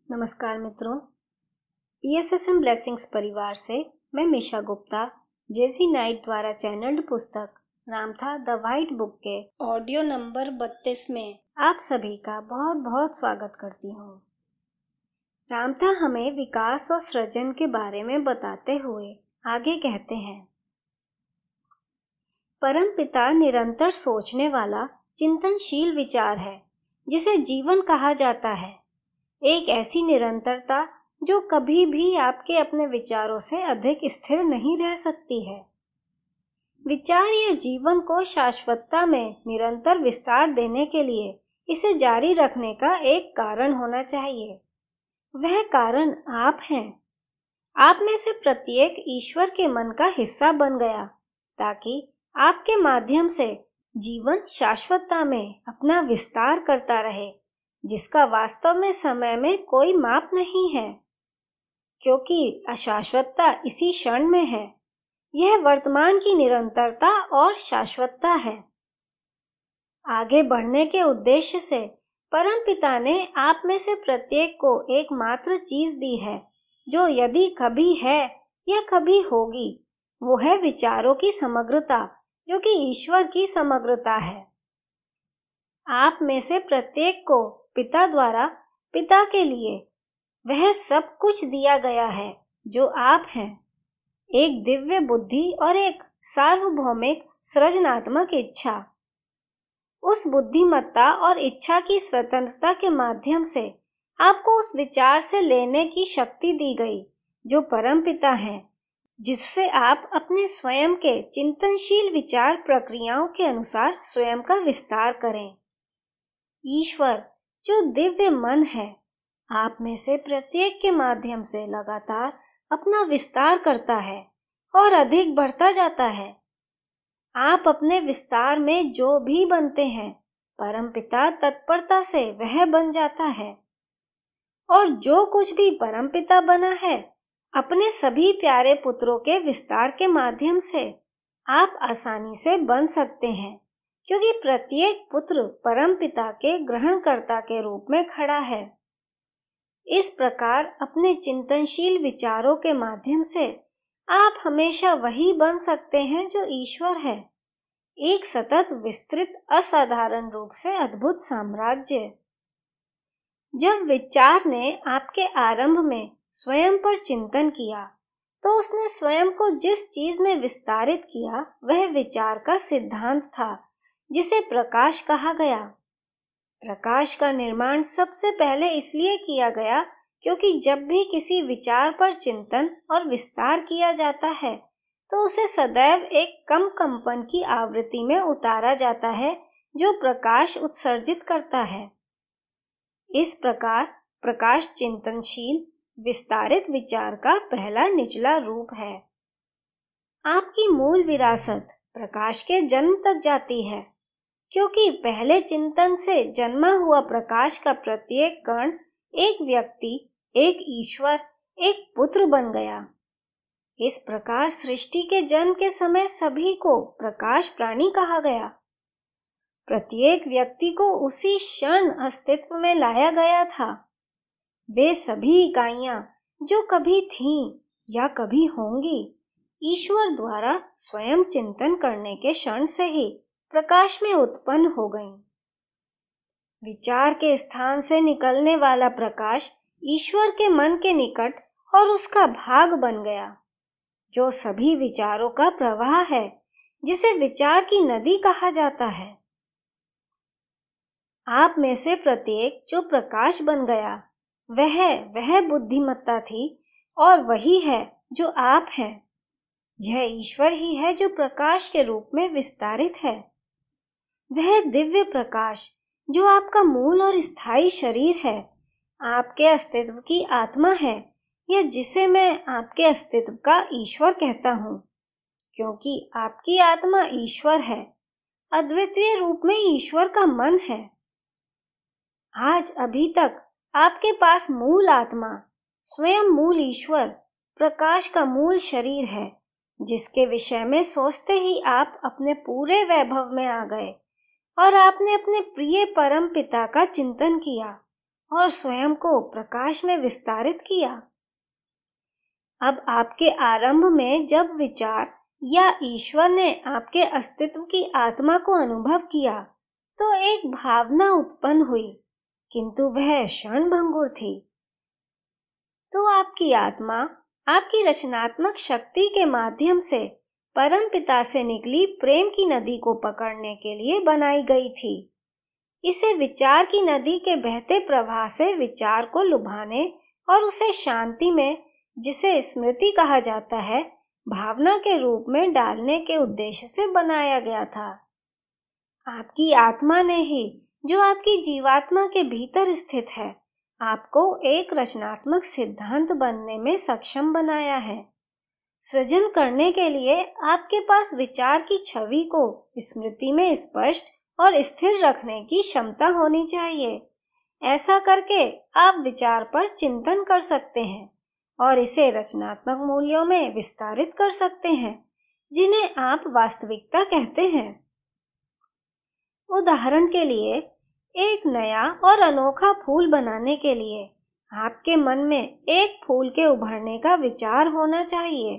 नमस्कार मित्रों, PSSM blessings परिवार से मैं मिशा गुप्ता जेसी नाइट द्वारा चैनल्ड पुस्तक रामथा द वाइट बुक के ऑडियो नंबर 32 में आप सभी का बहुत बहुत स्वागत करती हूँ। रामथा हमें विकास और सृजन के बारे में बताते हुए आगे कहते हैं, परमपिता निरंतर सोचने वाला चिंतनशील विचार है जिसे जीवन कहा जाता है। एक ऐसी निरंतरता जो कभी भी आपके अपने विचारों से अधिक स्थिर नहीं रह सकती है। विचार या जीवन को शाश्वतता में निरंतर विस्तार देने के लिए इसे जारी रखने का एक कारण होना चाहिए। वह कारण आप हैं। आप में से प्रत्येक ईश्वर के मन का हिस्सा बन गया ताकि आपके माध्यम से जीवन शाश्वतता में अपना विस्तार करता रहे, जिसका वास्तव में समय में कोई माप नहीं है, क्योंकि अशाश्वतता इसी क्षण में है। यह वर्तमान की निरंतरता और शाश्वतता है। आगे बढ़ने के उद्देश्य से परमपिता ने आप में से प्रत्येक को एकमात्र चीज दी है जो यदि कभी है या कभी होगी, वो है विचारों की समग्रता, जो कि ईश्वर की समग्रता है। आप में से प्रत्येक को पिता द्वारा पिता के लिए वह सब कुछ दिया गया है जो आप हैं, एक दिव्य बुद्धि और एक सार्वभौमिक सृजनात्मक इच्छा। उस बुद्धिमत्ता और इच्छा की स्वतंत्रता के माध्यम से आपको उस विचार से लेने की शक्ति दी गई जो परमपिता है, जिससे आप अपने स्वयं के चिंतनशील विचार प्रक्रियाओं के अनुसार स्वयं का विस्तार करें। ईश्वर जो दिव्य मन है, आप में से प्रत्येक के माध्यम से लगातार अपना विस्तार करता है और अधिक बढ़ता जाता है। आप अपने विस्तार में जो भी बनते हैं, परमपिता तत्परता से वह बन जाता है, और जो कुछ भी परमपिता बना है, अपने सभी प्यारे पुत्रों के विस्तार के माध्यम से आप आसानी से बन सकते हैं, क्योंकि प्रत्येक पुत्र परमपिता के ग्रहणकर्ता के रूप में खड़ा है। इस प्रकार अपने चिंतनशील विचारों के माध्यम से आप हमेशा वही बन सकते हैं जो ईश्वर है, एक सतत विस्तृत असाधारण रूप से अद्भुत साम्राज्य। जब विचार ने आपके आरंभ में स्वयं पर चिंतन किया, तो उसने स्वयं को जिस चीज में विस्तारित किया वह विचार का सिद्धांत था, जिसे प्रकाश कहा गया। प्रकाश का निर्माण सबसे पहले इसलिए किया गया क्योंकि जब भी किसी विचार पर चिंतन और विस्तार किया जाता है, तो उसे सदैव एक कम कंपन की आवृत्ति में उतारा जाता है जो प्रकाश उत्सर्जित करता है। इस प्रकार प्रकाश चिंतनशील विस्तारित विचार का पहला निचला रूप है। आपकी मूल विरासत प्रकाश के जन्म तक जाती है, क्योंकि पहले चिंतन से जन्मा हुआ प्रकाश का प्रत्येक कण एक व्यक्ति, एक ईश्वर, एक पुत्र बन गया। इस प्रकार सृष्टि के जन्म के समय सभी को प्रकाश प्राणी कहा गया। प्रत्येक व्यक्ति को उसी क्षण अस्तित्व में लाया गया था। वे सभी इकाइयां जो कभी थीं या कभी होंगी, ईश्वर द्वारा स्वयं चिंतन करने के क्षण से ही प्रकाश में उत्पन्न हो गईं। विचार के स्थान से निकलने वाला प्रकाश ईश्वर के मन के निकट और उसका भाग बन गया, जो सभी विचारों का प्रवाह है, जिसे विचार की नदी कहा जाता है। आप में से प्रत्येक जो प्रकाश बन गया, वह बुद्धिमत्ता थी, और वही है जो आप हैं। यह ईश्वर ही है जो प्रकाश के रूप में विस्तारित है। वह दिव्य प्रकाश जो आपका मूल और स्थायी शरीर है, आपके अस्तित्व की आत्मा है, या जिसे मैं आपके अस्तित्व का ईश्वर कहता हूँ, क्योंकि आपकी आत्मा ईश्वर है, अद्वितीय रूप में ईश्वर का मन है। आज अभी तक आपके पास मूल आत्मा, स्वयं मूल ईश्वर, प्रकाश का मूल शरीर है, जिसके विषय में सोचते ही आप अपने पूरे वैभव में आ गए और आपने अपने प्रिय परम पिता का चिंतन किया और स्वयं को प्रकाश में विस्तारित किया। अब आपके आरंभ में जब विचार या ईश्वर ने आपके अस्तित्व की आत्मा को अनुभव किया तो एक भावना उत्पन्न हुई, किंतु वह क्षणभंगुर थी। तो आपकी आत्मा आपकी रचनात्मक शक्ति के माध्यम से परम पिता से निकली प्रेम की नदी को पकड़ने के लिए बनाई गई थी। इसे विचार की नदी के बहते प्रवाह से विचार को लुभाने और उसे शांति में, जिसे स्मृति कहा जाता है, भावना के रूप में डालने के उद्देश्य से बनाया गया था। आपकी आत्मा ने ही, जो आपकी जीवात्मा के भीतर स्थित है, आपको एक रचनात्मक सिद्धांत बनने में सक्षम बनाया है। सृजन करने के लिए आपके पास विचार की छवि को स्मृति में स्पष्ट और स्थिर रखने की क्षमता होनी चाहिए। ऐसा करके आप विचार पर चिंतन कर सकते हैं और इसे रचनात्मक मूल्यों में विस्तारित कर सकते हैं, जिन्हें आप वास्तविकता कहते हैं। उदाहरण के लिए, एक नया और अनोखा फूल बनाने के लिए आपके मन में एक फूल के उभरने का विचार होना चाहिए।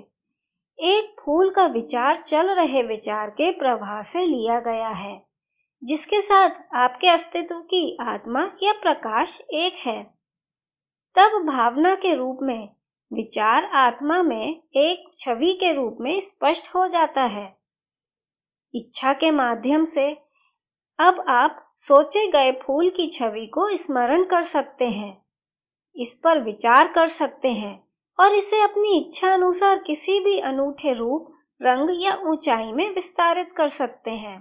एक फूल का विचार चल रहे विचार के प्रवाह से लिया गया है, जिसके साथ आपके अस्तित्व की आत्मा या प्रकाश एक है। तब भावना के रूप में विचार आत्मा में एक छवि के रूप में स्पष्ट हो जाता है। इच्छा के माध्यम से अब आप सोचे गए फूल की छवि को स्मरण कर सकते हैं, इस पर विचार कर सकते हैं और इसे अपनी इच्छा अनुसार किसी भी अनूठे रूप, रंग या ऊंचाई में विस्तारित कर सकते हैं।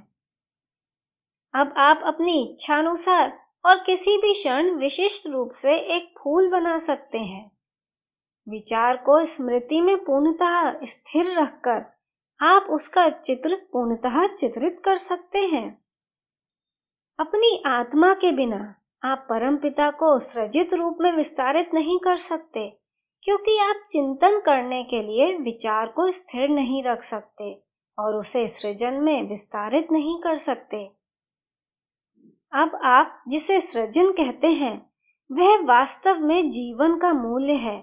अब आप अपनी इच्छा अनुसार और किसी भी क्षण विशिष्ट रूप से एक फूल बना सकते हैं। विचार को स्मृति में पूर्णतः स्थिर रखकर आप उसका चित्र पूर्णतः चित्रित कर सकते हैं। अपनी आत्मा के बिना आप परमपिता को सृजित रूप में विस्तारित नहीं कर सकते, क्योंकि आप चिंतन करने के लिए विचार को स्थिर नहीं रख सकते और उसे सृजन में विस्तारित नहीं कर सकते। अब आप जिसे सृजन कहते हैं, वह वास्तव में जीवन का मूल्य है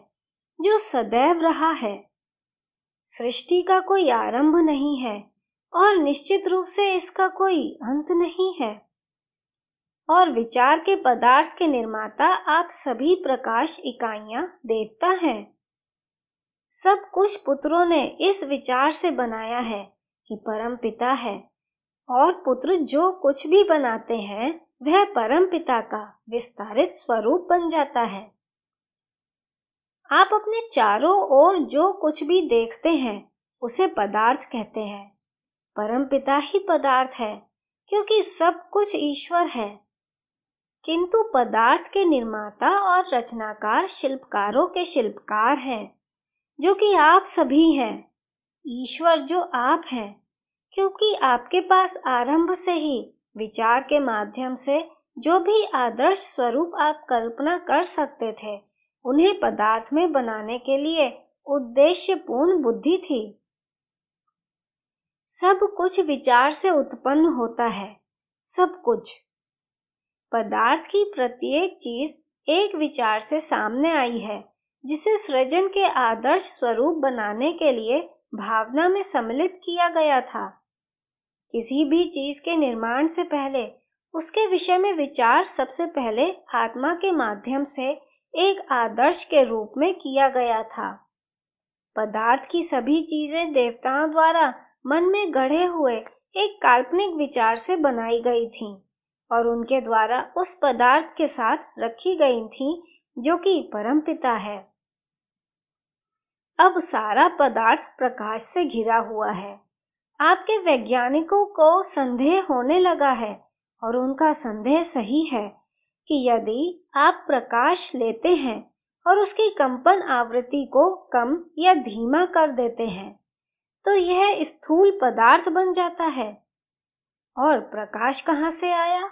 जो सदैव रहा है। सृष्टि का कोई आरंभ नहीं है और निश्चित रूप से इसका कोई अंत नहीं है। और विचार के पदार्थ के निर्माता आप सभी प्रकाश इकाइयां देवता हैं। सब कुछ पुत्रों ने इस विचार से बनाया है कि परम पिता है, और पुत्र जो कुछ भी बनाते हैं वह परम पिता का विस्तारित स्वरूप बन जाता है। आप अपने चारों ओर जो कुछ भी देखते हैं उसे पदार्थ कहते हैं। परम पिता ही पदार्थ है, क्योंकि सब कुछ ईश्वर है। किंतु पदार्थ के निर्माता और रचनाकार शिल्पकारों के शिल्पकार हैं, जो कि आप सभी हैं। ईश्वर जो आप हैं, क्योंकि आपके पास आरंभ से ही विचार के माध्यम से जो भी आदर्श स्वरूप आप कल्पना कर सकते थे, उन्हें पदार्थ में बनाने के लिए उद्देश्यपूर्ण बुद्धि थी। सब कुछ विचार से उत्पन्न होता है। सब कुछ, पदार्थ की प्रत्येक चीज एक विचार से सामने आई है, जिसे सृजन के आदर्श स्वरूप बनाने के लिए भावना में सम्मिलित किया गया था। किसी भी चीज के निर्माण से पहले उसके विषय में विचार सबसे पहले आत्मा के माध्यम से एक आदर्श के रूप में किया गया था। पदार्थ की सभी चीजें देवताओं द्वारा मन में गढ़े हुए एक काल्पनिक विचार से बनाई गई थीं और उनके द्वारा उस पदार्थ के साथ रखी गई थीं जो कि परमपिता है। अब सारा पदार्थ प्रकाश से घिरा हुआ है। आपके वैज्ञानिकों को संदेह होने लगा है, और उनका संदेह सही है, कि यदि आप प्रकाश लेते हैं और उसकी कंपन आवृत्ति को कम या धीमा कर देते हैं, तो यह स्थूल पदार्थ बन जाता है। और प्रकाश कहाँ से आया?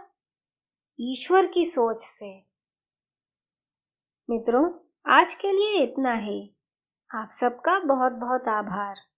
ईश्वर की सोच से। मित्रों, आज के लिए इतना ही। आप सबका बहुत बहुत आभार।